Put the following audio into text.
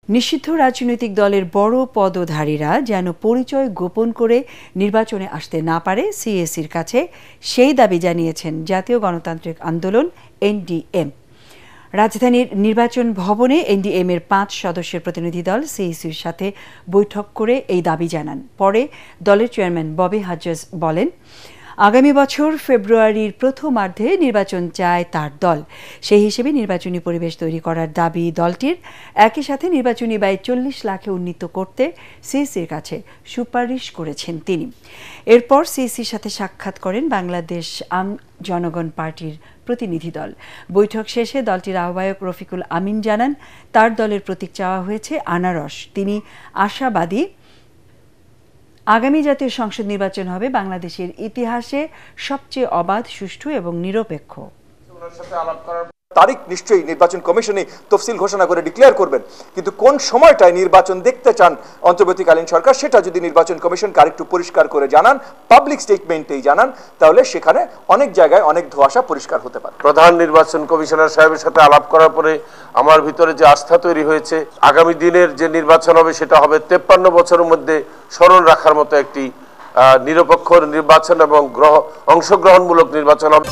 নিষিদ্ধ রাজনৈতিক দলের বড় পদধারীরা যেন পরিচয় গোপন করে নির্বাচনে আসতে না পারে সিএসির কাছে সেই দাবি জানিয়েছেন জাতীয় গণতান্ত্রিক আন্দোলন এনডিএম। রাজধানীর নির্বাচন ভবনে এনডিএম এর ৫ সদস্যের প্রতিনিধি দল সিএসির সাথে বৈঠক করে এই দাবি জানান। পরে দলের চেয়ারম্যান ববি হাজ্জাজ বলেন, আগামী বছর ফেব্রুয়ারির প্রথমার্ধে নির্বাচন চায় তার দল। সেই হিসেবে নির্বাচনী পরিবেশ তৈরি করার দাবি দলটির। একই সাথে নির্বাচনী ব্যয় ৪০ লাখে উন্নীত করতে সিইসির কাছে সুপারিশ করেছেন তিনি। এরপর সিইসির সাথে সাক্ষাৎ করেন বাংলাদেশ আম জনগণ পার্টির প্রতিনিধি দল। বৈঠক শেষে দলটির আহ্বায়ক রফিকুল আমিন জানান, তার দলের প্রতীক চাওয়া হয়েছে আনারস। তিনি আশাবাদী আগামী জাতীয় সংসদ নির্বাচন হবে বাংলাদেশের ইতিহাসে সবচেয়ে অবাধ, সুষ্ঠু এবং নিরপেক্ষ। তারিখ নিশ্চয়ই নির্বাচন কমিশনে তফসিল ঘোষণা করে ডিক্লেয়ার করবেন, কিন্তু কোন সময়টায় নির্বাচন দেখতে চান অন্তর্বর্তীকালীন সরকার সেটা যদি নির্বাচন কমিশনকে আরেকটু পরিষ্কার করে জানান, পাবলিক স্টেটমেন্টেই জানান, তাহলে সেখানে অনেক জায়গায় অনেক ধোঁয়াশা পরিষ্কার হতে পারে। প্রধান নির্বাচন কমিশনার সাহেবের সাথে আলাপ করার পরে আমার ভিতরে যে আস্থা তৈরি হয়েছে, আগামী দিনের যে নির্বাচন হবে সেটা হবে 53 বছরের মধ্যে স্মরণ রাখার মতো একটি নিরপেক্ষ নির্বাচন এবং অংশগ্রহণমূলক নির্বাচন হবে।